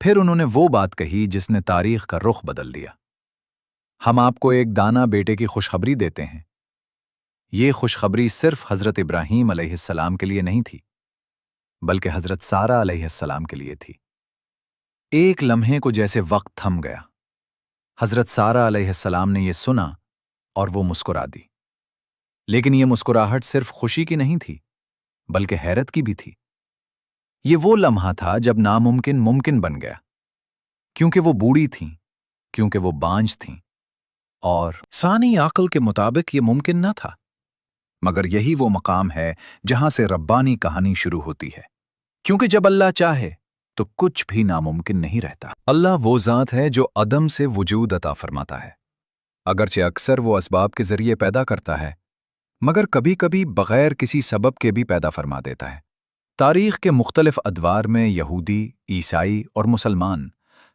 پھر انہوں نے وہ بات کہی جس نے تاریخ کا رخ بدل دیا۔ ہم آپ کو ایک دانا بیٹے کی خوشخبری دیتے ہیں۔ یہ خوشخبری صرف حضرت ابراہیم علیہ السلام کے لیے نہیں تھی، بلکہ حضرت سارہ علیہ السلام کے لیے تھی۔ ایک لمحے کو جیسے وقت تھم گیا۔ حضرت سارہ علیہ السلام نے یہ سنا اور وہ مسکرا دی۔ لیکن یہ مسکراہٹ صرف خوشی کی نہیں تھی، بلکہ حیرت کی بھی تھی۔ یہ وہ لمحہ تھا جب ناممکن ممکن بن گیا، کیونکہ وہ بوڑھی تھیں، کیونکہ وہ بانجھ تھیں، اور ثانی عقل کے مطابق یہ ممکن نہ تھا۔ مگر یہی وہ مقام ہے جہاں سے ربانی کہانی شروع ہوتی ہے، کیونکہ جب اللہ چاہے تو کچھ بھی ناممکن نہیں رہتا۔ اللہ وہ ذات ہے جو عدم سے وجود عطا فرماتا ہے، اگرچہ اکثر وہ اسباب کے ذریعے پیدا کرتا ہے، مگر کبھی کبھی بغیر کسی سبب کے بھی پیدا فرما دیتا ہے۔ تاریخ کے مختلف ادوار میں یہودی، عیسائی اور مسلمان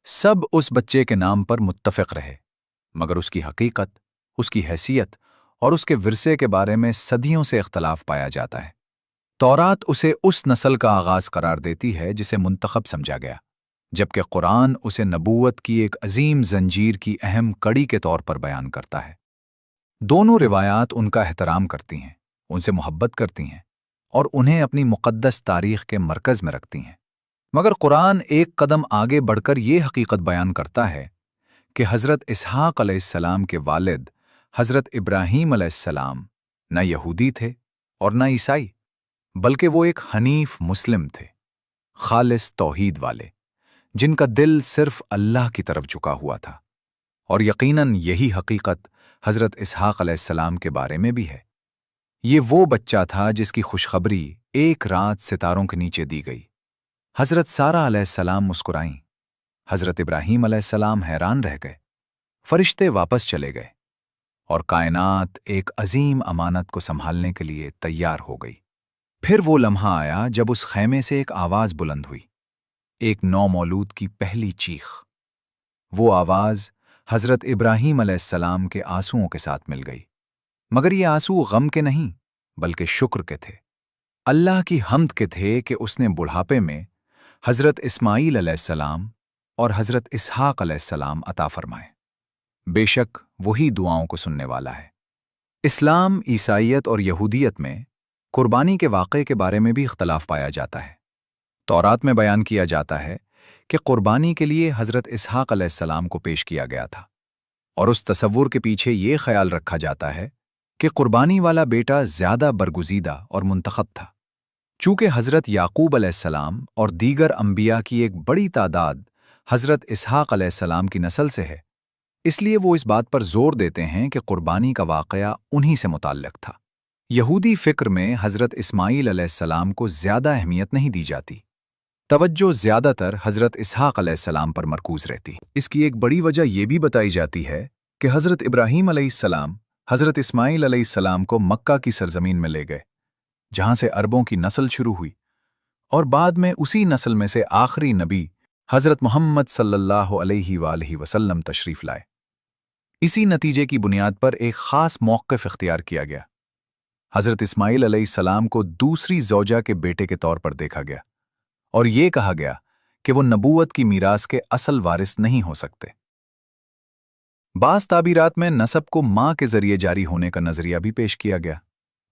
سب اس بچے کے نام پر متفق رہے، مگر اس کی حقیقت، اس کی حیثیت اور اس کے ورثے کے بارے میں صدیوں سے اختلاف پایا جاتا ہے۔ تورات اسے اس نسل کا آغاز قرار دیتی ہے جسے منتخب سمجھا گیا، جبکہ قرآن اسے نبوت کی ایک عظیم زنجیر کی اہم کڑی کے طور پر بیان کرتا ہے۔ دونوں روایات ان کا احترام کرتی ہیں، ان سے محبت کرتی ہیں اور انہیں اپنی مقدس تاریخ کے مرکز میں رکھتی ہیں۔ مگر قرآن ایک قدم آگے بڑھ کر یہ حقیقت بیان کرتا ہے کہ حضرت اسحاق علیہ السلام کے والد حضرت ابراہیم علیہ السلام نہ یہودی تھے اور نہ عیسائی، بلکہ وہ ایک حنیف مسلم تھے، خالص توحید والے، جن کا دل صرف اللہ کی طرف جھکا ہوا تھا۔ اور یقیناً یہی حقیقت حضرت اسحاق علیہ السلام کے بارے میں بھی ہے۔ یہ وہ بچہ تھا جس کی خوشخبری ایک رات ستاروں کے نیچے دی گئی۔ حضرت سارہ علیہ السلام مسکرائیں، حضرت ابراہیم علیہ السلام حیران رہ گئے، فرشتے واپس چلے گئے، اور کائنات ایک عظیم امانت کو سنبھالنے کے لیے تیار ہو گئی۔ پھر وہ لمحہ آیا جب اس خیمے سے ایک آواز بلند ہوئی، ایک نومولود کی پہلی چیخ۔ وہ آواز حضرت ابراہیم علیہ السلام کے آنسوؤں کے ساتھ مل گئی، مگر یہ آنسو غم کے نہیں بلکہ شکر کے تھے، اللہ کی حمد کے تھے کہ اس نے بڑھاپے میں حضرت اسماعیل علیہ السلام اور حضرت اسحاق علیہ السلام عطا فرمائے۔ بے شک وہی دعاؤں کو سننے والا ہے۔ اسلام، عیسائیت اور یہودیت میں قربانی کے واقعے کے بارے میں بھی اختلاف پایا جاتا ہے۔ تورات میں بیان کیا جاتا ہے کہ قربانی کے لیے حضرت اسحاق علیہ السلام کو پیش کیا گیا تھا، اور اس تصور کے پیچھے یہ خیال رکھا جاتا ہے کہ قربانی والا بیٹا زیادہ برگزیدہ اور منتخب تھا۔ چونکہ حضرت یعقوب علیہ السلام اور دیگر انبیاء کی ایک بڑی تعداد حضرت اسحاق علیہ السلام کی نسل سے ہے، اس لیے وہ اس بات پر زور دیتے ہیں کہ قربانی کا واقعہ انہی سے متعلق تھا۔ یہودی فکر میں حضرت اسماعیل علیہ السلام کو زیادہ اہمیت نہیں دی جاتی، توجہ زیادہ تر حضرت اسحاق علیہ السلام پر مرکوز رہتی۔ اس کی ایک بڑی وجہ یہ بھی بتائی جاتی ہے کہ حضرت ابراہیم علیہ السلام حضرت اسماعیل علیہ السلام کو مکہ کی سرزمین میں لے گئے، جہاں سے عربوں کی نسل شروع ہوئی، اور بعد میں اسی نسل میں سے آخری نبی حضرت محمد صلی اللہ علیہ وآلہ وسلم تشریف لائے۔ اسی نتیجے کی بنیاد پر ایک خاص موقف اختیار کیا گیا۔ حضرت اسماعیل علیہ السلام کو دوسری زوجہ کے بیٹے کے طور پر دیکھا گیا، اور یہ کہا گیا کہ وہ نبوت کی میراث کے اصل وارث نہیں ہو سکتے۔ بعض تعبیرات میں نسب کو ماں کے ذریعے جاری ہونے کا نظریہ بھی پیش کیا گیا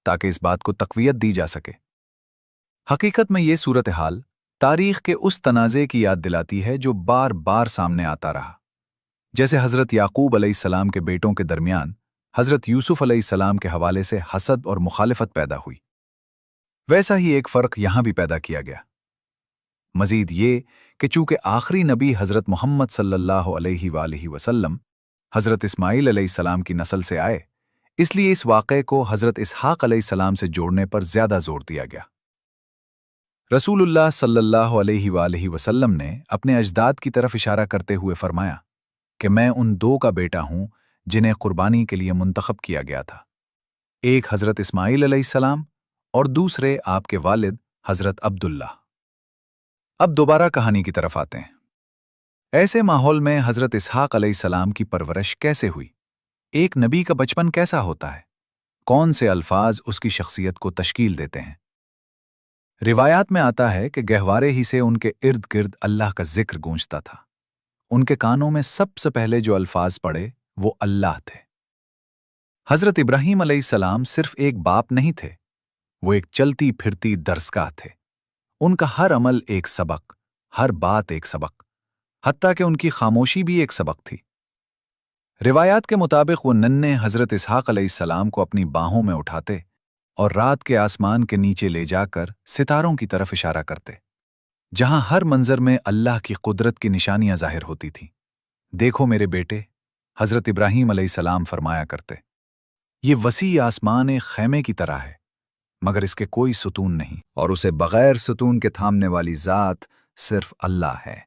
تاکہ اس بات کو تقویت دی جا سکے۔ حقیقت میں یہ صورتحال تاریخ کے اس تنازع کی یاد دلاتی ہے جو بار بار سامنے آتا رہا، جیسے حضرت یعقوب علیہ السلام کے بیٹوں کے درمیان حضرت یوسف علیہ السلام کے حوالے سے حسد اور مخالفت پیدا ہوئی، ویسا ہی ایک فرق یہاں بھی پیدا کیا گیا۔ مزید یہ کہ چونکہ آخری نبی حضرت محمد صلی اللہ علیہ وآلہ وسلم حضرت اسماعیل علیہ السلام کی نسل سے آئے، اس لیے اس واقعے کو حضرت اسحاق علیہ السلام سے جوڑنے پر زیادہ زور دیا گیا۔ رسول اللہ صلی اللہ علیہ وآلہ وسلم نے اپنے اجداد کی طرف اشارہ کرتے ہوئے فرمایا کہ میں ان دو کا بیٹا ہوں جنہیں قربانی کے لیے منتخب کیا گیا تھا، ایک حضرت اسماعیل علیہ السلام اور دوسرے آپ کے والد حضرت عبداللہ۔ اب دوبارہ کہانی کی طرف آتے ہیں۔ ایسے ماحول میں حضرت اسحاق علیہ السلام کی پرورش کیسے ہوئی؟ ایک نبی کا بچپن کیسا ہوتا ہے؟ کون سے الفاظ اس کی شخصیت کو تشکیل دیتے ہیں؟ روایات میں آتا ہے کہ گہوارے ہی سے ان کے ارد گرد اللہ کا ذکر گونجتا تھا۔ ان کے کانوں میں سب سے پہلے جو الفاظ پڑے وہ اللہ تھے۔ حضرت ابراہیم علیہ السلام صرف ایک باپ نہیں تھے، وہ ایک چلتی پھرتی درسگاہ تھے۔ ان کا ہر عمل ایک سبق، ہر بات ایک سبق، حتیٰ کہ ان کی خاموشی بھی ایک سبق تھی۔ روایات کے مطابق وہ ننھے حضرت اسحاق علیہ السلام کو اپنی باہوں میں اٹھاتے اور رات کے آسمان کے نیچے لے جا کر ستاروں کی طرف اشارہ کرتے، جہاں ہر منظر میں اللہ کی قدرت کی نشانیاں ظاہر ہوتی تھیں۔ دیکھو میرے بیٹے، حضرت ابراہیم علیہ السلام فرمایا کرتے، یہ وسیع آسمان ایک خیمے کی طرح ہے، مگر اس کے کوئی ستون نہیں، اور اسے بغیر ستون کے تھامنے والی ذات صرف اللہ ہے۔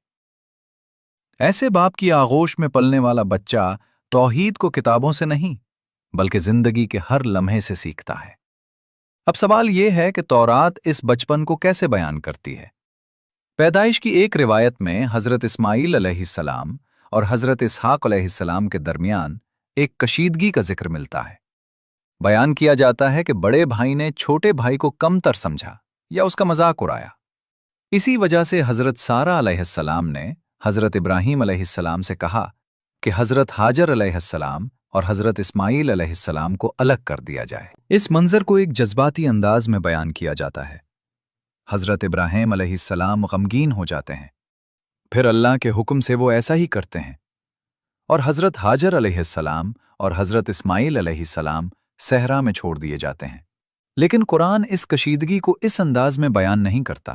ایسے باپ کی آغوش میں پلنے والا بچہ توحید کو کتابوں سے نہیں بلکہ زندگی کے ہر لمحے سے سیکھتا ہے۔ اب سوال یہ ہے کہ تورات اس بچپن کو کیسے بیان کرتی ہے؟ پیدائش کی ایک روایت میں حضرت اسماعیل علیہ السلام اور حضرت اسحاق علیہ السلام کے درمیان ایک کشیدگی کا ذکر ملتا ہے۔ بیان کیا جاتا ہے کہ بڑے بھائی نے چھوٹے بھائی کو کم تر سمجھا یا اس کا مذاق اڑایا۔ اسی وجہ سے حضرت سارہ علیہ السلام نے حضرت ابراہیم علیہ السلام سے کہا کہ حضرت ہاجر علیہ السلام اور حضرت اسماعیل علیہ السلام کو الگ کر دیا جائے۔ اس منظر کو ایک جذباتی انداز میں بیان کیا جاتا ہے۔ حضرت ابراہیم علیہ السلام غمگین ہو جاتے ہیں، پھر اللہ کے حکم سے وہ ایسا ہی کرتے ہیں، اور حضرت ہاجر علیہ السلام اور حضرت اسماعیل علیہ السلام صحرا میں چھوڑ دیے جاتے ہیں۔ لیکن قرآن اس کشیدگی کو اس انداز میں بیان نہیں کرتا۔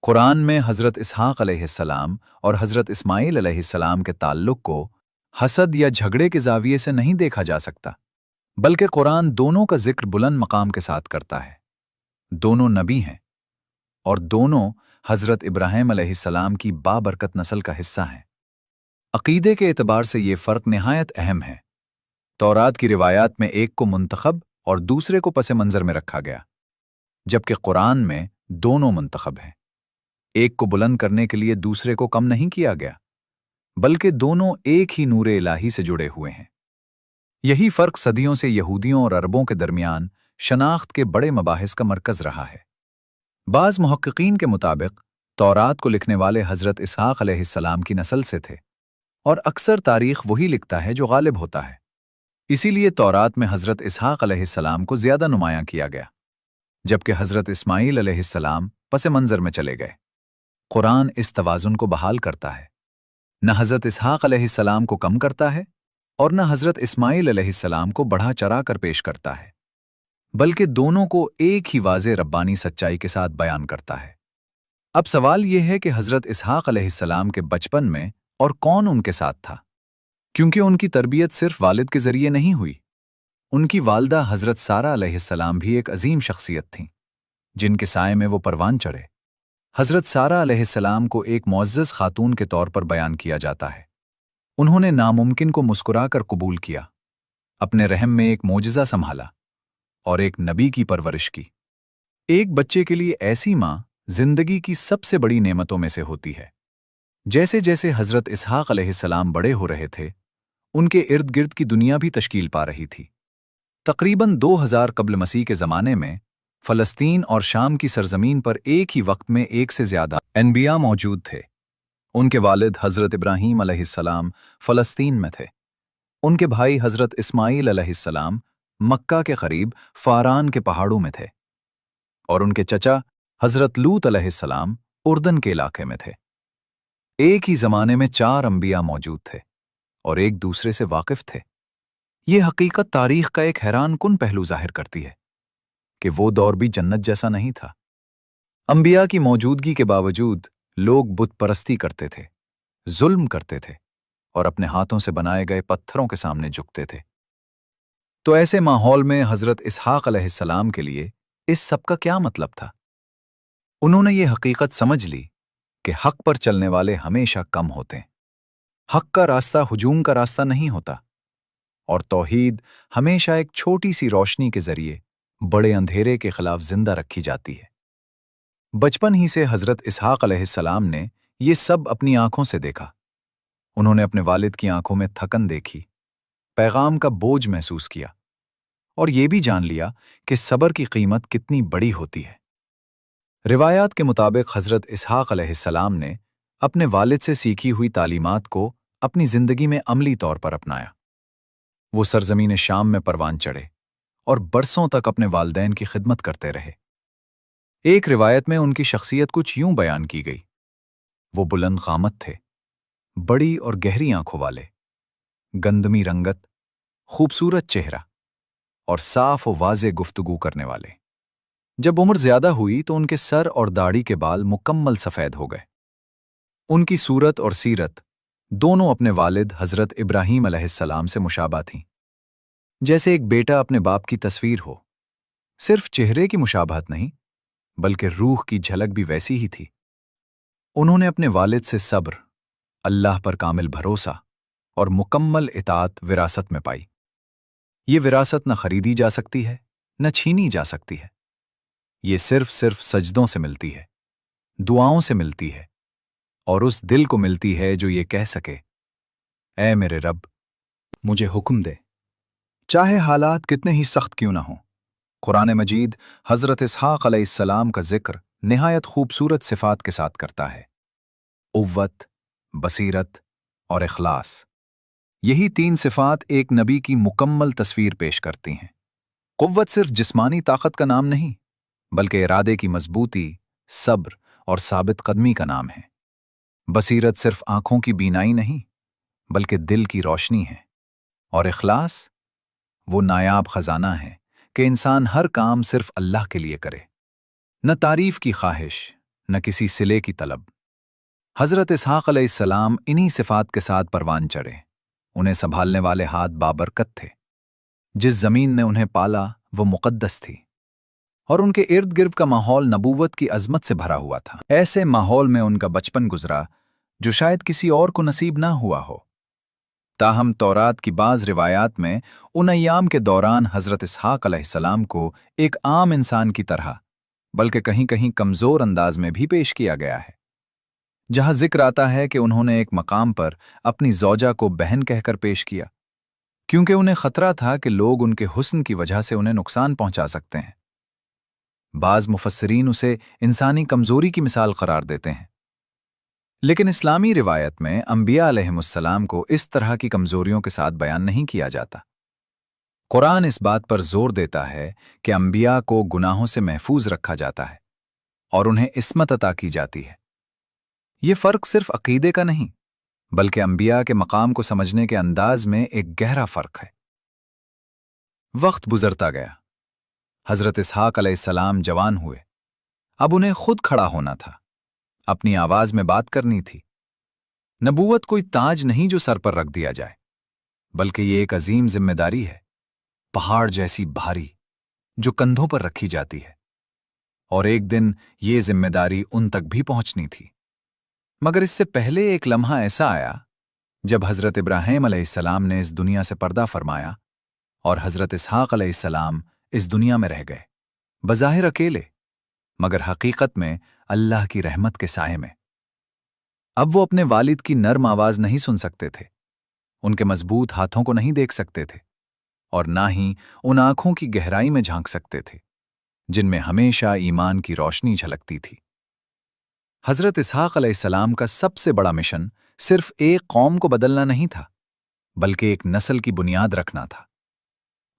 قرآن میں حضرت اسحاق علیہ السلام اور حضرت اسماعیل علیہ السلام کے تعلق کو حسد یا جھگڑے کے زاویے سے نہیں دیکھا جا سکتا، بلکہ قرآن دونوں کا ذکر بلند مقام کے ساتھ کرتا ہے۔ دونوں نبی ہیں اور دونوں حضرت ابراہیم علیہ السلام کی بابرکت نسل کا حصہ ہیں۔ عقیدے کے اعتبار سے یہ فرق نہایت اہم ہے۔ تورات کی روایات میں ایک کو منتخب اور دوسرے کو پس منظر میں رکھا گیا، جبکہ قرآن میں دونوں منتخب ہیں۔ ایک کو بلند کرنے کے لیے دوسرے کو کم نہیں کیا گیا، بلکہ دونوں ایک ہی نور الہی سے جڑے ہوئے ہیں۔ یہی فرق صدیوں سے یہودیوں اور عربوں کے درمیان شناخت کے بڑے مباحث کا مرکز رہا ہے۔ بعض محققین کے مطابق تورات کو لکھنے والے حضرت اسحاق علیہ السلام کی نسل سے تھے، اور اکثر تاریخ وہی لکھتا ہے جو غالب ہوتا ہے۔ اسی لیے تورات میں حضرت اسحاق علیہ السلام کو زیادہ نمایاں کیا گیا، جبکہ حضرت اسماعیل علیہ السلام پس منظر میں چلے گئے۔ قرآن اس توازن کو بحال کرتا ہے، نہ حضرت اسحاق علیہ السلام کو کم کرتا ہے اور نہ حضرت اسماعیل علیہ السلام کو بڑھا چڑھا کر پیش کرتا ہے، بلکہ دونوں کو ایک ہی واضح ربانی سچائی کے ساتھ بیان کرتا ہے۔ اب سوال یہ ہے کہ حضرت اسحاق علیہ السلام کے بچپن میں اور کون ان کے ساتھ تھا؟ کیونکہ ان کی تربیت صرف والد کے ذریعے نہیں ہوئی۔ ان کی والدہ حضرت سارہ علیہ السلام بھی ایک عظیم شخصیت تھیں، جن کے سائے میں وہ پروان چڑھے۔ حضرت سارہ علیہ السلام کو ایک معزز خاتون کے طور پر بیان کیا جاتا ہے۔ انہوں نے ناممکن کو مسکرا کر قبول کیا، اپنے رحم میں ایک معجزہ سنبھالا اور ایک نبی کی پرورش کی۔ ایک بچے کے لیے ایسی ماں زندگی کی سب سے بڑی نعمتوں میں سے ہوتی ہے۔ جیسے جیسے حضرت اسحاق علیہ السلام بڑے ہو رہے تھے، ان کے ارد گرد کی دنیا بھی تشکیل پا رہی تھی۔ تقریباً 2000 قبل مسیح کے زمانے میں فلسطین اور شام کی سرزمین پر ایک ہی وقت میں ایک سے زیادہ انبیاء موجود تھے۔ ان کے والد حضرت ابراہیم علیہ السلام فلسطین میں تھے، ان کے بھائی حضرت اسماعیل علیہ السلام مکہ کے قریب فاران کے پہاڑوں میں تھے، اور ان کے چچا حضرت لوط علیہ السلام اردن کے علاقے میں تھے۔ ایک ہی زمانے میں 4 انبیاء موجود تھے اور ایک دوسرے سے واقف تھے۔ یہ حقیقت تاریخ کا ایک حیران کن پہلو ظاہر کرتی ہے کہ وہ دور بھی جنت جیسا نہیں تھا۔ انبیاء کی موجودگی کے باوجود لوگ بت پرستی کرتے تھے، ظلم کرتے تھے اور اپنے ہاتھوں سے بنائے گئے پتھروں کے سامنے جھکتے تھے۔ تو ایسے ماحول میں حضرت اسحاق علیہ السلام کے لیے اس سب کا کیا مطلب تھا؟ انہوں نے یہ حقیقت سمجھ لی کہ حق پر چلنے والے ہمیشہ کم ہوتے ہیں۔ حق کا راستہ ہجوم کا راستہ نہیں ہوتا، اور توحید ہمیشہ ایک چھوٹی سی روشنی کے ذریعے بڑے اندھیرے کے خلاف زندہ رکھی جاتی ہے۔ بچپن ہی سے حضرت اسحاق علیہ السلام نے یہ سب اپنی آنکھوں سے دیکھا۔ انہوں نے اپنے والد کی آنکھوں میں تھکن دیکھی، پیغام کا بوجھ محسوس کیا، اور یہ بھی جان لیا کہ صبر کی قیمت کتنی بڑی ہوتی ہے۔ روایات کے مطابق حضرت اسحاق علیہ السلام نے اپنے والد سے سیکھی ہوئی تعلیمات کو اپنی زندگی میں عملی طور پر اپنایا۔ وہ سرزمین شام میں پروان چڑھے اور برسوں تک اپنے والدین کی خدمت کرتے رہے۔ ایک روایت میں ان کی شخصیت کچھ یوں بیان کی گئی: وہ بلند قامت تھے، بڑی اور گہری آنکھوں والے، گندمی رنگت، خوبصورت چہرہ اور صاف و واضح گفتگو کرنے والے۔ جب عمر زیادہ ہوئی تو ان کے سر اور داڑھی کے بال مکمل سفید ہو گئے۔ ان کی صورت اور سیرت دونوں اپنے والد حضرت ابراہیم علیہ السلام سے مشابہ تھیں، جیسے ایک بیٹا اپنے باپ کی تصویر ہو۔ صرف چہرے کی مشابہت نہیں، بلکہ روح کی جھلک بھی ویسی ہی تھی۔ انہوں نے اپنے والد سے صبر، اللہ پر کامل بھروسہ اور مکمل اطاعت وراثت میں پائی۔ یہ وراثت نہ خریدی جا سکتی ہے، نہ چھینی جا سکتی ہے۔ یہ صرف سجدوں سے ملتی ہے، دعاؤں سے ملتی ہے، اور اس دل کو ملتی ہے جو یہ کہہ سکے: اے میرے رب، مجھے حکم دے، چاہے حالات کتنے ہی سخت کیوں نہ ہوں۔ قرآن مجید حضرت اسحاق علیہ السلام کا ذکر نہایت خوبصورت صفات کے ساتھ کرتا ہے: قوت، بصیرت اور اخلاص۔ یہی تین صفات ایک نبی کی مکمل تصویر پیش کرتی ہیں۔ قوت صرف جسمانی طاقت کا نام نہیں، بلکہ ارادے کی مضبوطی، صبر اور ثابت قدمی کا نام ہے۔ بصیرت صرف آنکھوں کی بینائی نہیں، بلکہ دل کی روشنی ہے۔ اور اخلاص وہ نایاب خزانہ ہے کہ انسان ہر کام صرف اللہ کے لیے کرے، نہ تعریف کی خواہش، نہ کسی صلے کی طلب۔ حضرت اسحاق علیہ السلام انہی صفات کے ساتھ پروان چڑھے۔ انہیں سنبھالنے والے ہاتھ بابرکت تھے۔ جس زمین نے انہیں پالا وہ مقدس تھی، اور ان کے ارد گرد کا ماحول نبوت کی عظمت سے بھرا ہوا تھا۔ ایسے ماحول میں ان کا بچپن گزرا جو شاید کسی اور کو نصیب نہ ہوا ہو۔ تاہم تورات کی بعض روایات میں ان ایام کے دوران حضرت اسحاق علیہ السلام کو ایک عام انسان کی طرح، بلکہ کہیں کہیں کمزور انداز میں بھی پیش کیا گیا ہے۔ جہاں ذکر آتا ہے کہ انہوں نے ایک مقام پر اپنی زوجہ کو بہن کہہ کر پیش کیا، کیونکہ انہیں خطرہ تھا کہ لوگ ان کے حسن کی وجہ سے انہیں نقصان پہنچا سکتے ہیں۔ بعض مفسرین اسے انسانی کمزوری کی مثال قرار دیتے ہیں، لیکن اسلامی روایت میں انبیاء علیہم السلام کو اس طرح کی کمزوریوں کے ساتھ بیان نہیں کیا جاتا۔ قرآن اس بات پر زور دیتا ہے کہ انبیاء کو گناہوں سے محفوظ رکھا جاتا ہے اور انہیں عصمت عطا کی جاتی ہے۔ یہ فرق صرف عقیدے کا نہیں، بلکہ انبیاء کے مقام کو سمجھنے کے انداز میں ایک گہرا فرق ہے۔ وقت گزرتا گیا، حضرت اسحاق علیہ السلام جوان ہوئے۔ اب انہیں خود کھڑا ہونا تھا، اپنی آواز میں بات کرنی تھی۔ نبوت کوئی تاج نہیں جو سر پر رکھ دیا جائے، بلکہ یہ ایک عظیم ذمہ داری ہے، پہاڑ جیسی بھاری، جو کندھوں پر رکھی جاتی ہے۔ اور ایک دن یہ ذمہ داری ان تک بھی پہنچنی تھی۔ مگر اس سے پہلے ایک لمحہ ایسا آیا جب حضرت ابراہیم علیہ السلام نے اس دنیا سے پردہ فرمایا اور حضرت اسحاق علیہ السلام اس دنیا میں رہ گئے، بظاہر اکیلے، مگر حقیقت میں اللہ کی رحمت کے سائے میں۔ اب وہ اپنے والد کی نرم آواز نہیں سن سکتے تھے، ان کے مضبوط ہاتھوں کو نہیں دیکھ سکتے تھے، اور نہ ہی ان آنکھوں کی گہرائی میں جھانک سکتے تھے جن میں ہمیشہ ایمان کی روشنی جھلکتی تھی۔ حضرت اسحاق علیہ السلام کا سب سے بڑا مشن صرف ایک قوم کو بدلنا نہیں تھا، بلکہ ایک نسل کی بنیاد رکھنا تھا۔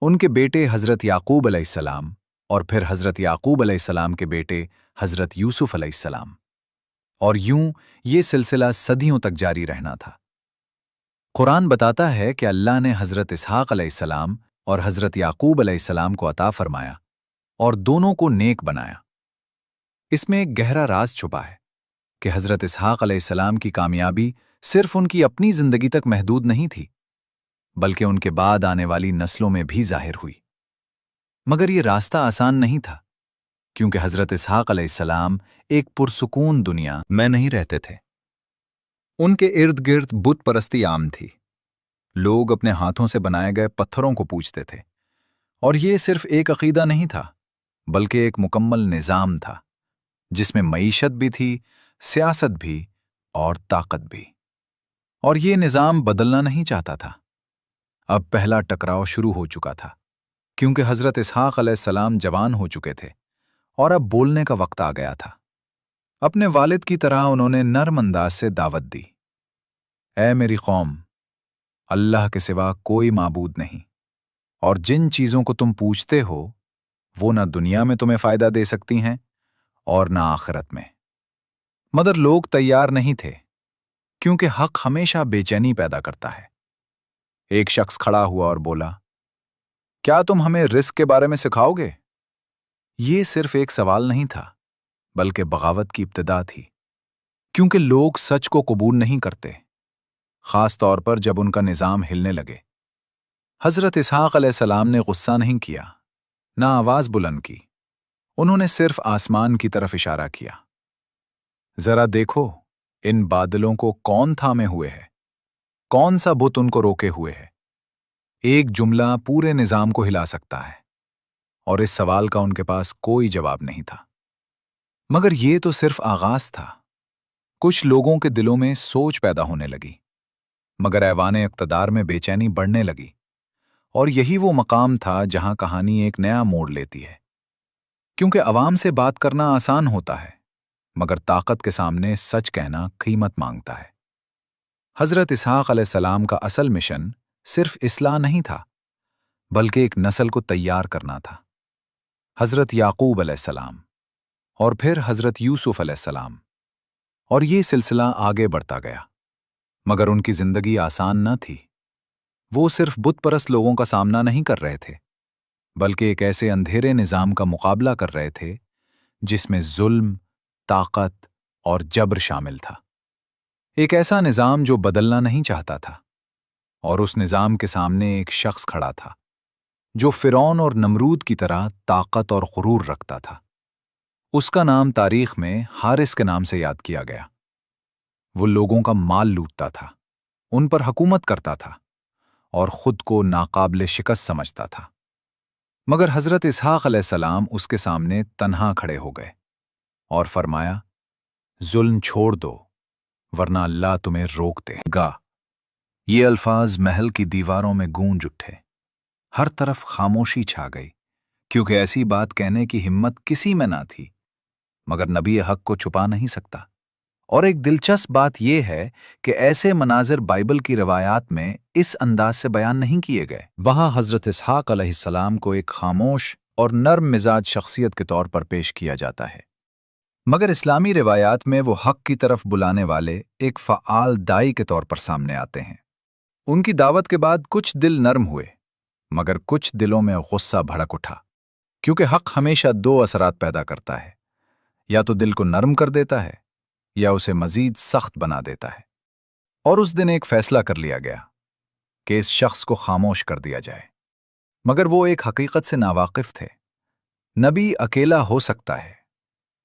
ان کے بیٹے حضرت یعقوب علیہ السلام اور پھر حضرت یعقوب علیہ السلام کے بیٹے حضرت یوسف علیہ السلام، اور یوں یہ سلسلہ صدیوں تک جاری رہنا تھا۔ قرآن بتاتا ہے کہ اللہ نے حضرت اسحاق علیہ السلام اور حضرت یعقوب علیہ السلام کو عطا فرمایا اور دونوں کو نیک بنایا۔ اس میں ایک گہرا راز چھپا ہے کہ حضرت اسحاق علیہ السلام کی کامیابی صرف ان کی اپنی زندگی تک محدود نہیں تھی، بلکہ ان کے بعد آنے والی نسلوں میں بھی ظاہر ہوئی۔ مگر یہ راستہ آسان نہیں تھا، کیونکہ حضرت اسحاق علیہ السلام ایک پرسکون دنیا میں نہیں رہتے تھے۔ ان کے ارد گرد بت پرستی عام تھی۔ لوگ اپنے ہاتھوں سے بنائے گئے پتھروں کو پوجتے تھے، اور یہ صرف ایک عقیدہ نہیں تھا، بلکہ ایک مکمل نظام تھا جس میں معیشت بھی تھی، سیاست بھی اور طاقت بھی۔ اور یہ نظام بدلنا نہیں چاہتا تھا۔ اب پہلا ٹکراؤ شروع ہو چکا تھا، کیونکہ حضرت اسحاق علیہ السلام جوان ہو چکے تھے اور اب بولنے کا وقت آ گیا تھا۔ اپنے والد کی طرح انہوں نے نرم انداز سے دعوت دی، اے میری قوم، اللہ کے سوا کوئی معبود نہیں، اور جن چیزوں کو تم پوچھتے ہو وہ نہ دنیا میں تمہیں فائدہ دے سکتی ہیں اور نہ آخرت میں۔ مگر لوگ تیار نہیں تھے، کیونکہ حق ہمیشہ بے چینی پیدا کرتا ہے۔ ایک شخص کھڑا ہوا اور بولا، کیا تم ہمیں رزق کے بارے میں سکھاؤ گے؟ یہ صرف ایک سوال نہیں تھا، بلکہ بغاوت کی ابتدا تھی، کیونکہ لوگ سچ کو قبول نہیں کرتے، خاص طور پر جب ان کا نظام ہلنے لگے۔ حضرت اسحاق علیہ السلام نے غصہ نہیں کیا، نہ آواز بلند کی، انہوں نے صرف آسمان کی طرف اشارہ کیا۔ ذرا دیکھو، ان بادلوں کو کون تھامے ہوئے ہے؟ کون سا بت ان کو روکے ہوئے ہے؟ ایک جملہ پورے نظام کو ہلا سکتا ہے، اور اس سوال کا ان کے پاس کوئی جواب نہیں تھا۔ مگر یہ تو صرف آغاز تھا۔ کچھ لوگوں کے دلوں میں سوچ پیدا ہونے لگی، مگر ایوان اقتدار میں بے چینی بڑھنے لگی، اور یہی وہ مقام تھا جہاں کہانی ایک نیا موڑ لیتی ہے۔ کیونکہ عوام سے بات کرنا آسان ہوتا ہے، مگر طاقت کے سامنے سچ کہنا قیمت مانگتا ہے۔ حضرت اسحاق علیہ السلام کا اصل مشن صرف اصلاح نہیں تھا، بلکہ ایک نسل کو تیار کرنا تھا۔ حضرت یعقوب علیہ السلام، اور پھر حضرت یوسف علیہ السلام، اور یہ سلسلہ آگے بڑھتا گیا۔ مگر ان کی زندگی آسان نہ تھی۔ وہ صرف بت پرست لوگوں کا سامنا نہیں کر رہے تھے، بلکہ ایک ایسے اندھیرے نظام کا مقابلہ کر رہے تھے جس میں ظلم، طاقت اور جبر شامل تھا۔ ایک ایسا نظام جو بدلنا نہیں چاہتا تھا، اور اس نظام کے سامنے ایک شخص کھڑا تھا جو فرعون اور نمرود کی طرح طاقت اور غرور رکھتا تھا۔ اس کا نام تاریخ میں حارث کے نام سے یاد کیا گیا۔ وہ لوگوں کا مال لوٹتا تھا، ان پر حکومت کرتا تھا، اور خود کو ناقابل شکست سمجھتا تھا۔ مگر حضرت اسحاق علیہ السلام اس کے سامنے تنہا کھڑے ہو گئے اور فرمایا، ظلم چھوڑ دو، ورنہ اللہ تمہیں روک دے گا۔ یہ الفاظ محل کی دیواروں میں گونج اٹھے، ہر طرف خاموشی چھا گئی، کیونکہ ایسی بات کہنے کی ہمت کسی میں نہ تھی۔ مگر نبی حق کو چھپا نہیں سکتا۔ اور ایک دلچسپ بات یہ ہے کہ ایسے مناظر بائبل کی روایات میں اس انداز سے بیان نہیں کیے گئے۔ وہاں حضرت اسحاق علیہ السلام کو ایک خاموش اور نرم مزاج شخصیت کے طور پر پیش کیا جاتا ہے، مگر اسلامی روایات میں وہ حق کی طرف بلانے والے ایک فعال دائی کے طور پر سامنے آتے ہیں۔ ان کی دعوت کے بعد کچھ دل نرم ہوئے، مگر کچھ دلوں میں غصہ بھڑک اٹھا، کیونکہ حق ہمیشہ دو اثرات پیدا کرتا ہے، یا تو دل کو نرم کر دیتا ہے یا اسے مزید سخت بنا دیتا ہے۔ اور اس دن ایک فیصلہ کر لیا گیا کہ اس شخص کو خاموش کر دیا جائے۔ مگر وہ ایک حقیقت سے ناواقف تھے۔ نبی اکیلا ہو سکتا ہے،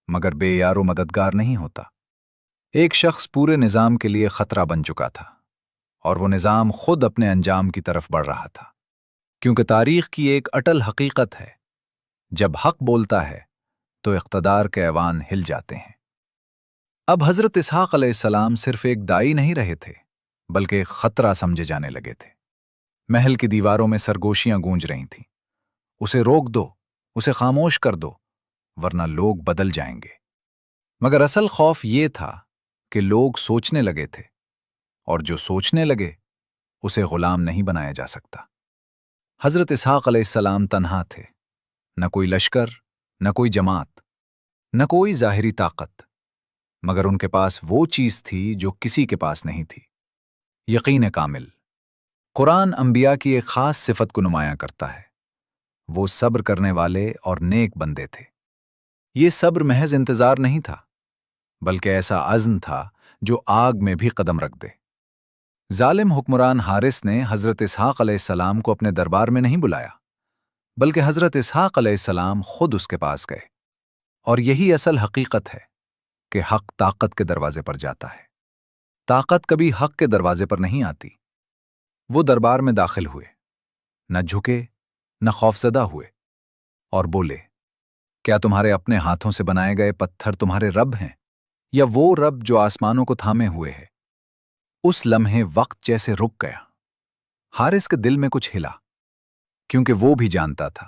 مگر بے یار و مددگار نہیں ہوتا۔ ایک شخص پورے نظام کے لیے خطرہ بن چکا تھا، اور وہ نظام خود اپنے انجام کی طرف بڑھ رہا تھا، کیونکہ تاریخ کی ایک اٹل حقیقت ہے، جب حق بولتا ہے تو اقتدار کے ایوان ہل جاتے ہیں۔ اب حضرت اسحاق علیہ السلام صرف ایک دائی نہیں رہے تھے، بلکہ ایک خطرہ سمجھے جانے لگے تھے۔ محل کی دیواروں میں سرگوشیاں گونج رہی تھیں، اسے روک دو، اسے خاموش کر دو، ورنہ لوگ بدل جائیں گے۔ مگر اصل خوف یہ تھا کہ لوگ سوچنے لگے تھے، اور جو سوچنے لگے اسے غلام نہیں بنایا جا سکتا۔ حضرت اسحاق علیہ السلام تنہا تھے، نہ کوئی لشکر، نہ کوئی جماعت، نہ کوئی ظاہری طاقت، مگر ان کے پاس وہ چیز تھی جو کسی کے پاس نہیں تھی، یقین کامل۔ قرآن انبیاء کی ایک خاص صفت کو نمایاں کرتا ہے، وہ صبر کرنے والے اور نیک بندے تھے۔ یہ صبر محض انتظار نہیں تھا، بلکہ ایسا عزم تھا جو آگ میں بھی قدم رکھ دے۔ ظالم حکمران حارث نے حضرت اسحاق علیہ السلام کو اپنے دربار میں نہیں بلایا، بلکہ حضرت اسحاق علیہ السلام خود اس کے پاس گئے۔ اور یہی اصل حقیقت ہے کہ حق طاقت کے دروازے پر جاتا ہے، طاقت کبھی حق کے دروازے پر نہیں آتی۔ وہ دربار میں داخل ہوئے، نہ جھکے، نہ خوفزدہ ہوئے، اور بولے، کیا تمہارے اپنے ہاتھوں سے بنائے گئے پتھر تمہارے رب ہیں، یا وہ رب جو آسمانوں کو تھامے ہوئے ہے؟ اس لمحے وقت جیسے رک گیا۔ حارث کے دل میں کچھ ہلا، کیونکہ وہ بھی جانتا تھا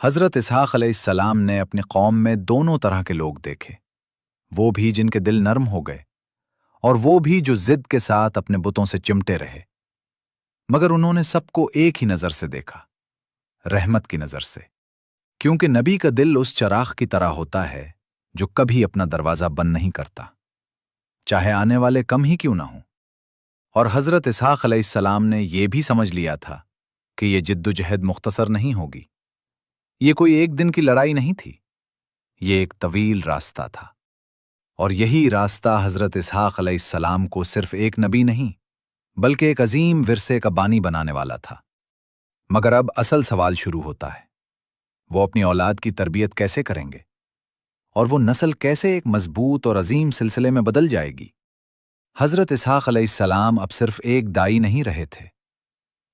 حضرت اسحاق علیہ السلام نے اپنی قوم میں دونوں طرح کے لوگ دیکھے، وہ بھی جن کے دل نرم ہو گئے اور وہ بھی جو ضد کے ساتھ اپنے بتوں سے چمٹے رہے، مگر انہوں نے سب کو ایک ہی نظر سے دیکھا، رحمت کی نظر سے، کیونکہ نبی کا دل اس چراغ کی طرح ہوتا ہے جو کبھی اپنا دروازہ بند نہیں کرتا، چاہے آنے والے کم ہی کیوں نہ ہوں۔ اور حضرت اسحاق علیہ السلام نے یہ بھی سمجھ لیا تھا کہ یہ جد و جہد مختصر نہیں ہوگی، یہ کوئی ایک دن کی لڑائی نہیں تھی، یہ ایک طویل راستہ تھا، اور یہی راستہ حضرت اسحاق علیہ السلام کو صرف ایک نبی نہیں بلکہ ایک عظیم ورثے کا بانی بنانے والا تھا۔ مگر اب اصل سوال شروع ہوتا ہے، وہ اپنی اولاد کی تربیت کیسے کریں گے، اور وہ نسل کیسے ایک مضبوط اور عظیم سلسلے میں بدل جائے گی؟ حضرت اسحاق علیہ السلام اب صرف ایک دائی نہیں رہے تھے،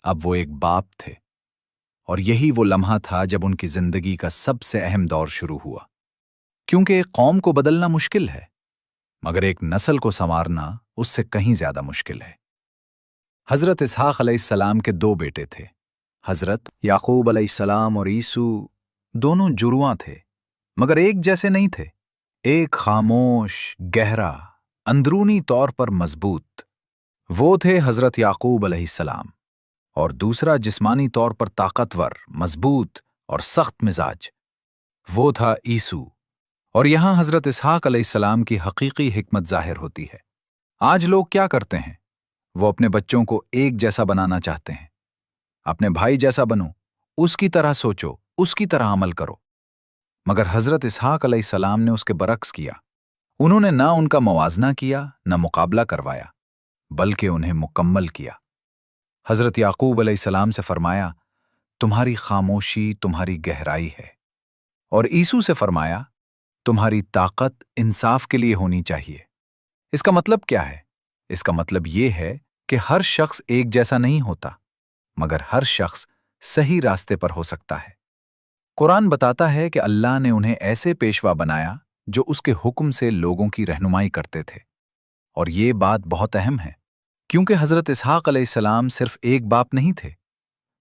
اب وہ ایک باپ تھے، اور یہی وہ لمحہ تھا جب ان کی زندگی کا سب سے اہم دور شروع ہوا، کیونکہ ایک قوم کو بدلنا مشکل ہے مگر ایک نسل کو سنوارنا اس سے کہیں زیادہ مشکل ہے۔ حضرت اسحاق علیہ السلام کے دو بیٹے تھے، حضرت یعقوب علیہ السلام اور عیسو، دونوں جرواں تھے مگر ایک جیسے نہیں تھے، ایک خاموش، گہرا، اندرونی طور پر مضبوط، وہ تھے حضرت یعقوب علیہ السلام، اور دوسرا جسمانی طور پر طاقتور، مضبوط اور سخت مزاج، وہ تھا عیسو۔ اور یہاں حضرت اسحاق علیہ السلام کی حقیقی حکمت ظاہر ہوتی ہے۔ آج لوگ کیا کرتے ہیں؟ وہ اپنے بچوں کو ایک جیسا بنانا چاہتے ہیں، اپنے بھائی جیسا بنو، اس کی طرح سوچو، اس کی طرح عمل کرو، مگر حضرت اسحاق علیہ السلام نے اس کے برعکس کیا۔ انہوں نے نہ ان کا موازنہ کیا، نہ مقابلہ کروایا، بلکہ انہیں مکمل کیا۔ حضرت یعقوب علیہ السلام سے فرمایا، تمہاری خاموشی تمہاری گہرائی ہے، اور عیسو سے فرمایا، تمہاری طاقت انصاف کے لیے ہونی چاہیے۔ اس کا مطلب کیا ہے؟ اس کا مطلب یہ ہے کہ ہر شخص ایک جیسا نہیں ہوتا، مگر ہر شخص صحیح راستے پر ہو سکتا ہے۔ قرآن بتاتا ہے کہ اللہ نے انہیں ایسے پیشوا بنایا جو اس کے حکم سے لوگوں کی رہنمائی کرتے تھے، اور یہ بات بہت اہم ہے، کیونکہ حضرت اسحاق علیہ السلام صرف ایک باپ نہیں تھے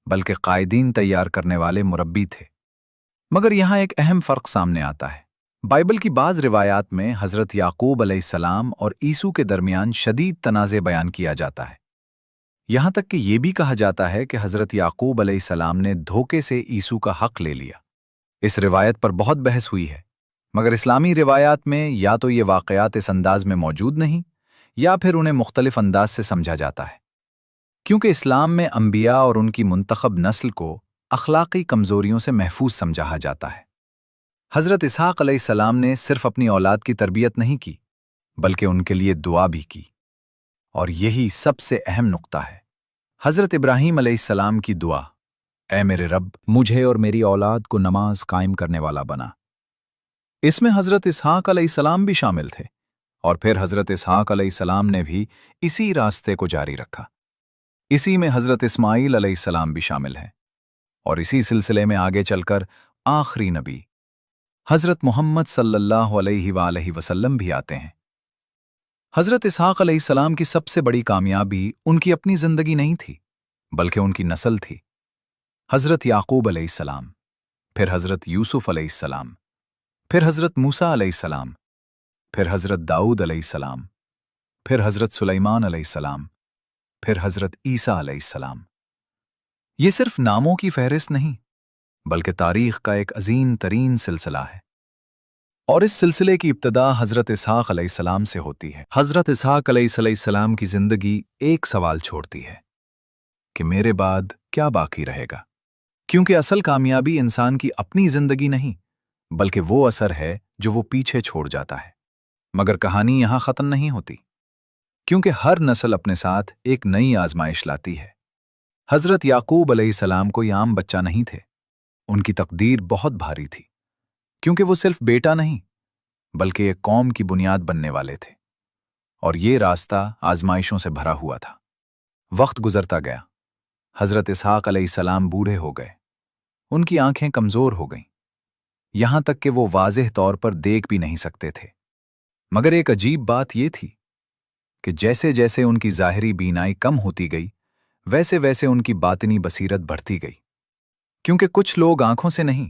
بلکہ قائدین تیار کرنے والے مربی تھے۔ مگر یہاں ایک اہم فرق سامنے آتا ہے۔ بائبل کی بعض روایات میں حضرت یعقوب علیہ السلام اور عیسو کے درمیان شدید تنازع بیان کیا جاتا ہے، یہاں تک کہ یہ بھی کہا جاتا ہے کہ حضرت یعقوب علیہ السلام نے دھوکے سے عیسو کا حق لے لیا۔ اس روایت پر بہت بحث ہوئی ہے، مگر اسلامی روایات میں یا تو یہ واقعات اس انداز میں موجود نہیں یا پھر انہیں مختلف انداز سے سمجھا جاتا ہے، کیونکہ اسلام میں انبیاء اور ان کی منتخب نسل کو اخلاقی کمزوریوں سے محفوظ سمجھا جاتا ہے۔ حضرت اسحاق علیہ السلام نے صرف اپنی اولاد کی تربیت نہیں کی بلکہ ان کے لیے دعا بھی کی، اور یہی سب سے اہم نقطہ ہے۔ حضرت ابراہیم علیہ السلام کی دعا، اے میرے رب مجھے اور میری اولاد کو نماز قائم کرنے والا بنا، اس میں حضرت اسحاق علیہ السلام بھی شامل تھے، اور پھر حضرت اسحاق علیہ السلام نے بھی اسی راستے کو جاری رکھا۔ اسی میں حضرت اسماعیل علیہ السلام بھی شامل ہیں، اور اسی سلسلے میں آگے چل کر آخری نبی حضرت محمد صلی اللہ علیہ وآلہ وسلم بھی آتے ہیں۔ حضرت اسحاق علیہ السلام کی سب سے بڑی کامیابی ان کی اپنی زندگی نہیں تھی بلکہ ان کی نسل تھی۔ حضرت یعقوب علیہ السلام، پھر حضرت یوسف علیہ السلام، پھر حضرت موسیٰ علیہ السلام، پھر حضرت داؤد علیہ السلام، پھر حضرت سلیمان علیہ السلام، پھر حضرت عیسیٰ علیہ السلام۔ یہ صرف ناموں کی فہرست نہیں بلکہ تاریخ کا ایک عظیم ترین سلسلہ ہے، اور اس سلسلے کی ابتدا حضرت اسحاق علیہ السلام سے ہوتی ہے۔ حضرت اسحاق علیہ السلام کی زندگی ایک سوال چھوڑتی ہے کہ میرے بعد کیا باقی رہے گا، کیونکہ اصل کامیابی انسان کی اپنی زندگی نہیں بلکہ وہ اثر ہے جو وہ پیچھے چھوڑ جاتا ہے۔ مگر کہانی یہاں ختم نہیں ہوتی، کیونکہ ہر نسل اپنے ساتھ ایک نئی آزمائش لاتی ہے۔ حضرت یعقوب علیہ السلام کوئی عام بچہ نہیں تھے، ان کی تقدیر بہت بھاری تھی، کیونکہ وہ صرف بیٹا نہیں بلکہ ایک قوم کی بنیاد بننے والے تھے، اور یہ راستہ آزمائشوں سے بھرا ہوا تھا۔ وقت گزرتا گیا، حضرت اسحاق علیہ السلام بوڑھے ہو گئے، ان کی آنکھیں کمزور ہو گئیں، یہاں تک کہ وہ واضح طور پر دیکھ بھی نہیں سکتے تھے۔ مگر ایک عجیب بات یہ تھی کہ جیسے جیسے ان کی ظاہری بینائی کم ہوتی گئی ویسے ویسے ان کی باطنی بصیرت بڑھتی گئی، کیونکہ کچھ لوگ آنکھوں سے نہیں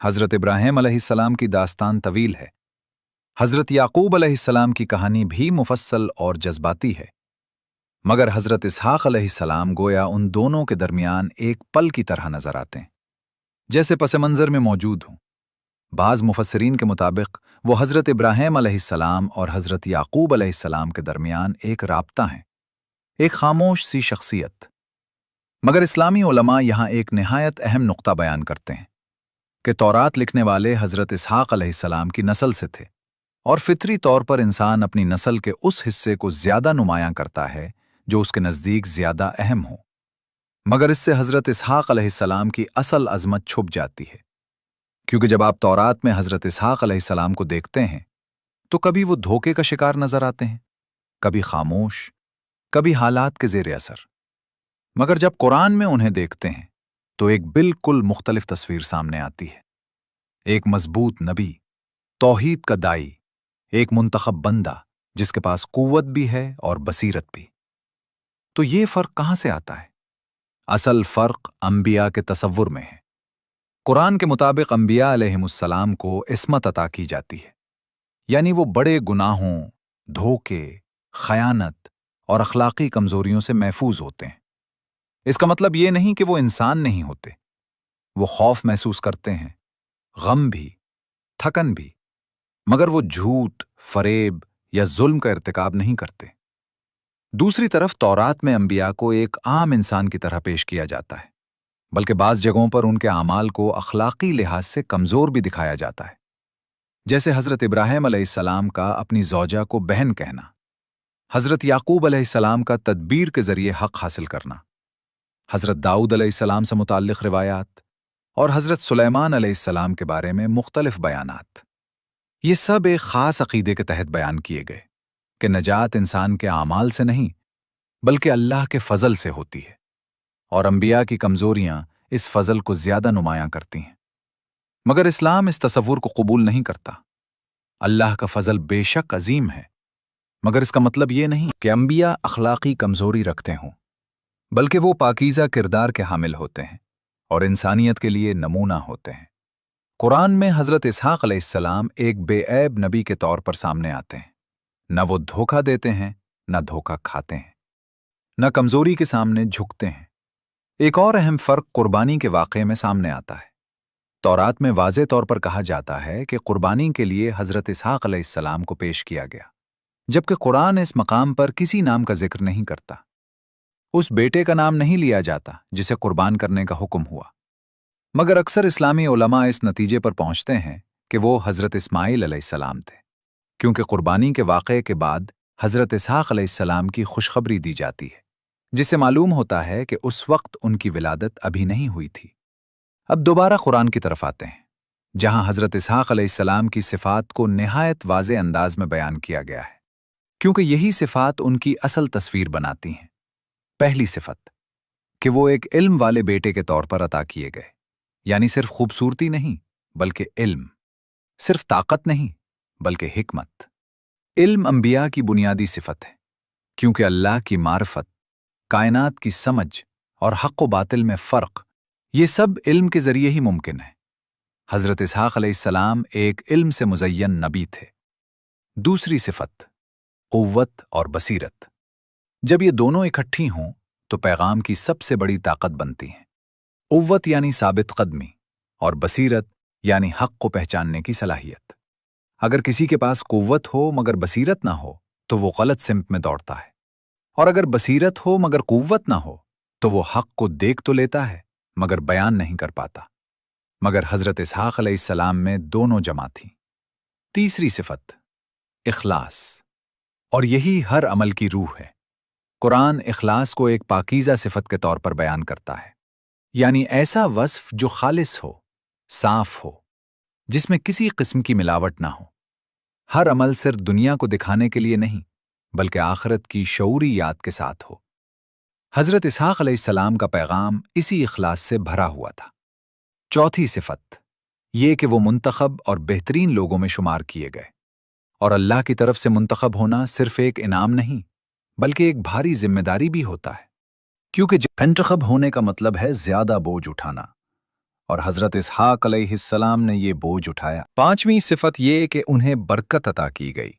حضرت ابراہیم علیہ السلام کی داستان طویل ہے۔ حضرت یعقوب علیہ السلام کی کہانی بھی مفصل اور جذباتی ہے، مگر حضرت اسحاق علیہ السلام گویا ان دونوں کے درمیان ایک پل کی طرح نظر آتے ہیں، جیسے پس منظر میں موجود ہوں۔ بعض مفسرین کے مطابق وہ حضرت ابراہیم علیہ السلام اور حضرت یعقوب علیہ السلام کے درمیان ایک رابطہ ہیں، ایک خاموش سی شخصیت۔ مگر اسلامی علماء یہاں ایک نہایت اہم نقطہ بیان کرتے ہیں کہ تورات لکھنے والے حضرت اسحاق علیہ السلام کی نسل سے تھے، اور فطری طور پر انسان اپنی نسل کے اس حصے کو زیادہ نمایاں کرتا ہے جو اس کے نزدیک زیادہ اہم ہو۔ مگر اس سے حضرت اسحاق علیہ السلام کی اصل عظمت چھپ جاتی ہے، کیونکہ جب آپ تورات میں حضرت اسحاق علیہ السلام کو دیکھتے ہیں تو کبھی وہ دھوکے کا شکار نظر آتے ہیں، کبھی خاموش، کبھی حالات کے زیر اثر۔ مگر جب قرآن میں انہیں دیکھتے ہیں تو ایک بالکل مختلف تصویر سامنے آتی ہے، ایک مضبوط نبی، توحید کا دائی، ایک منتخب بندہ جس کے پاس قوت بھی ہے اور بصیرت بھی۔ تو یہ فرق کہاں سے آتا ہے؟ اصل فرق انبیاء کے تصور میں ہے۔ قرآن کے مطابق انبیاء علیہم السلام کو عصمت عطا کی جاتی ہے، یعنی وہ بڑے گناہوں، دھوکے، خیانت اور اخلاقی کمزوریوں سے محفوظ ہوتے ہیں۔ اس کا مطلب یہ نہیں کہ وہ انسان نہیں ہوتے، وہ خوف محسوس کرتے ہیں، غم بھی، تھکن بھی، مگر وہ جھوٹ، فریب یا ظلم کا ارتکاب نہیں کرتے۔ دوسری طرف تورات میں انبیاء کو ایک عام انسان کی طرح پیش کیا جاتا ہے، بلکہ بعض جگہوں پر ان کے اعمال کو اخلاقی لحاظ سے کمزور بھی دکھایا جاتا ہے، جیسے حضرت ابراہیم علیہ السلام کا اپنی زوجہ کو بہن کہنا، حضرت یعقوب علیہ السلام کا تدبیر کے ذریعے حق حاصل کرنا، حضرت داؤد علیہ السلام سے متعلق روایات اور حضرت سلیمان علیہ السلام کے بارے میں مختلف بیانات۔ یہ سب ایک خاص عقیدے کے تحت بیان کیے گئے کہ نجات انسان کے اعمال سے نہیں بلکہ اللہ کے فضل سے ہوتی ہے، اور انبیاء کی کمزوریاں اس فضل کو زیادہ نمایاں کرتی ہیں۔ مگر اسلام اس تصور کو قبول نہیں کرتا۔ اللہ کا فضل بے شک عظیم ہے، مگر اس کا مطلب یہ نہیں کہ انبیاء اخلاقی کمزوری رکھتے ہوں، بلکہ وہ پاکیزہ کردار کے حامل ہوتے ہیں اور انسانیت کے لیے نمونہ ہوتے ہیں۔ قرآن میں حضرت اسحاق علیہ السلام ایک بے عیب نبی کے طور پر سامنے آتے ہیں، نہ وہ دھوکہ دیتے ہیں، نہ دھوکہ کھاتے ہیں، نہ کمزوری کے سامنے جھکتے ہیں۔ ایک اور اہم فرق قربانی کے واقعے میں سامنے آتا ہے۔ تورات میں واضح طور پر کہا جاتا ہے کہ قربانی کے لیے حضرت اسحاق علیہ السلام کو پیش کیا گیا، جبکہ قرآن اس مقام پر کسی نام کا ذکر نہیں کرتا۔ اس بیٹے کا نام نہیں لیا جاتا جسے قربان کرنے کا حکم ہوا، مگر اکثر اسلامی علماء اس نتیجے پر پہنچتے ہیں کہ وہ حضرت اسماعیل علیہ السلام تھے، کیونکہ قربانی کے واقعے کے بعد حضرت اسحاق علیہ السلام کی خوشخبری دی جاتی ہے، جس سے معلوم ہوتا ہے کہ اس وقت ان کی ولادت ابھی نہیں ہوئی تھی۔ اب دوبارہ قرآن کی طرف آتے ہیں، جہاں حضرت اسحاق علیہ السلام کی صفات کو نہایت واضح انداز میں بیان کیا گیا ہے، کیونکہ یہی صفات ان کی اصل تصویر بناتی ہیں۔ پہلی صفت کہ وہ ایک علم والے بیٹے کے طور پر عطا کیے گئے، یعنی صرف خوبصورتی نہیں بلکہ علم، صرف طاقت نہیں بلکہ حکمت۔ علم انبیاء کی بنیادی صفت ہے، کیونکہ اللہ کی معرفت، کائنات کی سمجھ اور حق و باطل میں فرق، یہ سب علم کے ذریعے ہی ممکن ہے۔ حضرت اسحاق علیہ السلام ایک علم سے مزین نبی تھے۔ دوسری صفت قوت اور بصیرت۔ جب یہ دونوں اکٹھی ہوں تو پیغام کی سب سے بڑی طاقت بنتی ہیں۔ قوت یعنی ثابت قدمی، اور بصیرت یعنی حق کو پہچاننے کی صلاحیت۔ اگر کسی کے پاس قوت ہو مگر بصیرت نہ ہو تو وہ غلط سمت میں دوڑتا ہے، اور اگر بصیرت ہو مگر قوت نہ ہو تو وہ حق کو دیکھ تو لیتا ہے مگر بیان نہیں کر پاتا۔ مگر حضرت اسحاق علیہ السلام میں دونوں جمع تھیں۔ تیسری صفت اخلاص، اور یہی ہر عمل کی روح ہے۔ قرآن اخلاص کو ایک پاکیزہ صفت کے طور پر بیان کرتا ہے، یعنی ایسا وصف جو خالص ہو، صاف ہو، جس میں کسی قسم کی ملاوٹ نہ ہو۔ ہر عمل صرف دنیا کو دکھانے کے لیے نہیں بلکہ آخرت کی شعوری یاد کے ساتھ ہو۔ حضرت اسحاق علیہ السلام کا پیغام اسی اخلاص سے بھرا ہوا تھا۔ چوتھی صفت یہ کہ وہ منتخب اور بہترین لوگوں میں شمار کیے گئے، اور اللہ کی طرف سے منتخب ہونا صرف ایک انعام نہیں بلکہ ایک بھاری ذمہ داری بھی ہوتا ہے، کیونکہ منتخب ہونے کا مطلب ہے زیادہ بوجھ اٹھانا، اور حضرت اسحاق علیہ السلام نے یہ بوجھ اٹھایا۔ پانچویں صفت یہ کہ انہیں برکت عطا کی گئی،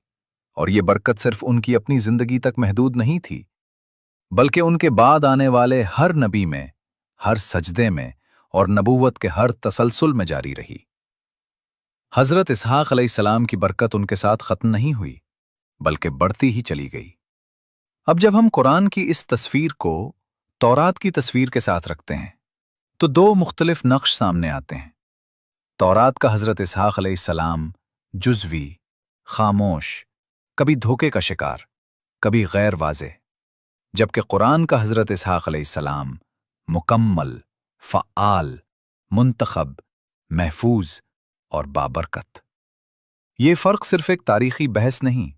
اور یہ برکت صرف ان کی اپنی زندگی تک محدود نہیں تھی، بلکہ ان کے بعد آنے والے ہر نبی میں، ہر سجدے میں اور نبوت کے ہر تسلسل میں جاری رہی۔ حضرت اسحاق علیہ السلام کی برکت ان کے ساتھ ختم نہیں ہوئی، بلکہ بڑھتی ہی چلی گئی۔ اب جب ہم قرآن کی اس تصویر کو تورات کی تصویر کے ساتھ رکھتے ہیں تو دو مختلف نقش سامنے آتے ہیں۔ تورات کا حضرت اسحاق علیہ السلام جزوی، خاموش، کبھی دھوکے کا شکار، کبھی غیر واضح، جبکہ قرآن کا حضرت اسحاق علیہ السلام مکمل، فعال، منتخب، محفوظ اور بابرکت۔ یہ فرق صرف ایک تاریخی بحث نہیں،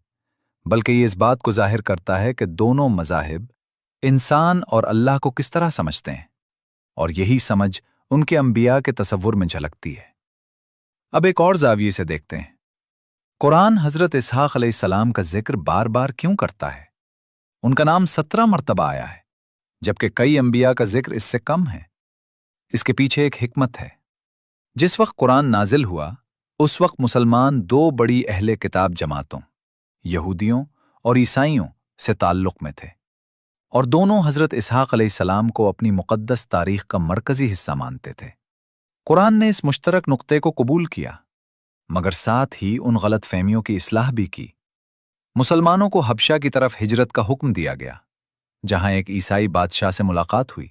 بلکہ یہ اس بات کو ظاہر کرتا ہے کہ دونوں مذاہب انسان اور اللہ کو کس طرح سمجھتے ہیں، اور یہی سمجھ ان کے انبیاء کے تصور میں جھلکتی ہے۔ اب ایک اور زاویے سے دیکھتے ہیں، قرآن حضرت اسحاق علیہ السلام کا ذکر بار بار کیوں کرتا ہے؟ ان کا نام 17 مرتبہ آیا ہے، جبکہ کئی انبیاء کا ذکر اس سے کم ہے۔ اس کے پیچھے ایک حکمت ہے۔ جس وقت قرآن نازل ہوا، اس وقت مسلمان دو بڑی اہل کتاب جماعتوں، یہودیوں اور عیسائیوں سے تعلق میں تھے، اور دونوں حضرت اسحاق علیہ السلام کو اپنی مقدس تاریخ کا مرکزی حصہ مانتے تھے۔ قرآن نے اس مشترک نقطے کو قبول کیا، مگر ساتھ ہی ان غلط فہمیوں کی اصلاح بھی کی۔ مسلمانوں کو حبشہ کی طرف ہجرت کا حکم دیا گیا، جہاں ایک عیسائی بادشاہ سے ملاقات ہوئی۔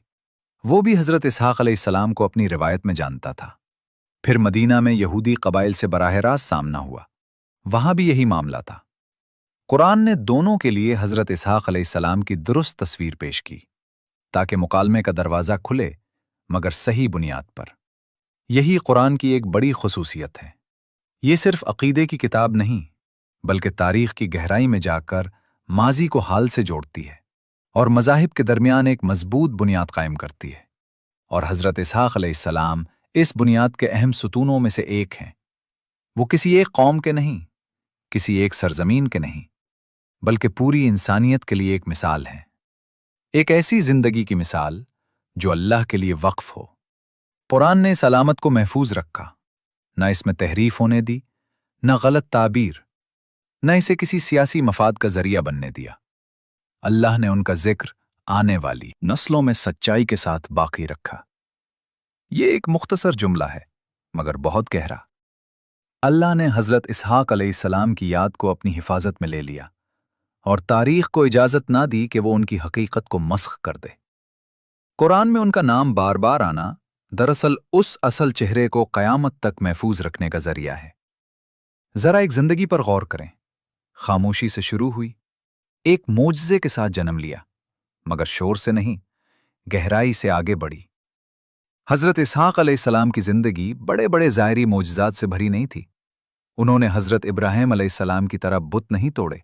وہ بھی حضرت اسحاق علیہ السلام کو اپنی روایت میں جانتا تھا۔ پھر مدینہ میں یہودی قبائل سے براہ راست سامنا ہوا، وہاں بھی یہی معاملہ تھا۔ قرآن نے دونوں کے لیے حضرت اسحاق علیہ السلام کی درست تصویر پیش کی، تاکہ مکالمے کا دروازہ کھلے، مگر صحیح بنیاد پر۔ یہی قرآن کی ایک بڑی خصوصیت ہے۔ یہ صرف عقیدے کی کتاب نہیں، بلکہ تاریخ کی گہرائی میں جا کر ماضی کو حال سے جوڑتی ہے، اور مذاہب کے درمیان ایک مضبوط بنیاد قائم کرتی ہے۔ اور حضرت اسحاق علیہ السلام اس بنیاد کے اہم ستونوں میں سے ایک ہیں۔ وہ کسی ایک قوم کے نہیں، کسی ایک سرزمین کے نہیں، بلکہ پوری انسانیت کے لیے ایک مثال ہیں۔ ایک ایسی زندگی کی مثال جو اللہ کے لیے وقف ہو۔ قرآن نے اس علامت کو محفوظ رکھا، نہ اس میں تحریف ہونے دی، نہ غلط تعبیر، نہ اسے کسی سیاسی مفاد کا ذریعہ بننے دیا۔ اللہ نے ان کا ذکر آنے والی نسلوں میں سچائی کے ساتھ باقی رکھا۔ یہ ایک مختصر جملہ ہے، مگر بہت گہرا۔ اللہ نے حضرت اسحاق علیہ السلام کی یاد کو اپنی حفاظت میں لے لیا، اور تاریخ کو اجازت نہ دی کہ وہ ان کی حقیقت کو مسخ کر دے۔ قرآن میں ان کا نام بار بار آنا دراصل اس اصل چہرے کو قیامت تک محفوظ رکھنے کا ذریعہ ہے۔ ذرا ایک زندگی پر غور کریں۔ خاموشی سے شروع ہوئی، ایک معجزے کے ساتھ جنم لیا، مگر شور سے نہیں، گہرائی سے آگے بڑھی۔ حضرت اسحاق علیہ السلام کی زندگی بڑے بڑے ظاہری معجزات سے بھری نہیں تھی۔ انہوں نے حضرت ابراہیم علیہ السلام کی طرح بت نہیں توڑے،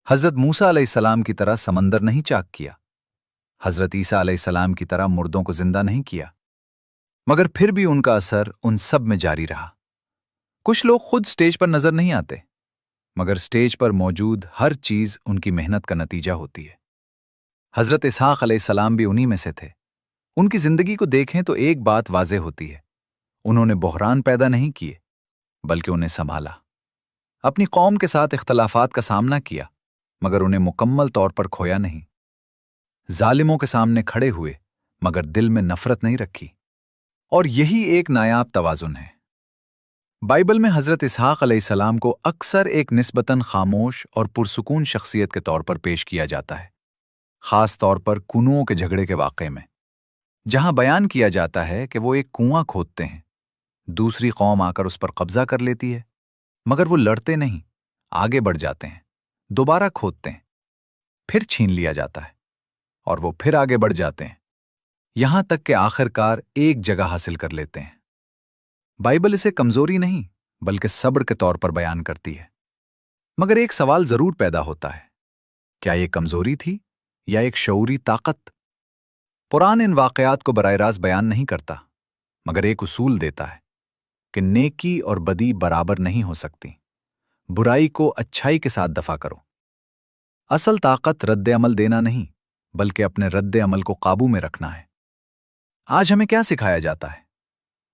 حضرت موسیٰ علیہ السلام کی طرح سمندر نہیں چاک کیا، حضرت عیسیٰ علیہ السلام کی طرح مردوں کو زندہ نہیں کیا، مگر پھر بھی ان کا اثر ان سب میں جاری رہا۔ کچھ لوگ خود سٹیج پر نظر نہیں آتے، مگر سٹیج پر موجود ہر چیز ان کی محنت کا نتیجہ ہوتی ہے۔ حضرت اسحاق علیہ السلام بھی انہی میں سے تھے۔ ان کی زندگی کو دیکھیں تو ایک بات واضح ہوتی ہے، انہوں نے بحران پیدا نہیں کیے، بلکہ انہیں سنبھالا۔ اپنی قوم کے ساتھ اختلافات کا سامنا کیا، مگر انہیں مکمل طور پر کھویا نہیں۔ ظالموں کے سامنے کھڑے ہوئے، مگر دل میں نفرت نہیں رکھی۔ اور یہی ایک نایاب توازن ہے۔ بائبل میں حضرت اسحاق علیہ السلام کو اکثر ایک نسبتاً خاموش اور پرسکون شخصیت کے طور پر پیش کیا جاتا ہے، خاص طور پر کنوؤں کے جھگڑے کے واقعے میں، جہاں بیان کیا جاتا ہے کہ وہ ایک کنواں کھودتے ہیں، دوسری قوم آ کر اس پر قبضہ کر لیتی ہے، مگر وہ لڑتے نہیں، آگے بڑھ جاتے ہیں، دوبارہ کھودتے ہیں، پھر چھین لیا جاتا ہے، اور وہ پھر آگے بڑھ جاتے ہیں، یہاں تک کہ آخر کار ایک جگہ حاصل کر لیتے ہیں۔ بائبل اسے کمزوری نہیں، بلکہ صبر کے طور پر بیان کرتی ہے۔ مگر ایک سوال ضرور پیدا ہوتا ہے، کیا یہ کمزوری تھی یا ایک شعوری طاقت؟ قرآن ان واقعات کو براہ راست بیان نہیں کرتا، مگر ایک اصول دیتا ہے کہ نیکی اور بدی برابر نہیں ہو سکتی۔ برائی کو اچھائی کے ساتھ دفع کرو۔ اصل طاقت رد عمل دینا نہیں، بلکہ اپنے رد عمل کو قابو میں رکھنا ہے۔ آج ہمیں کیا سکھایا جاتا ہے؟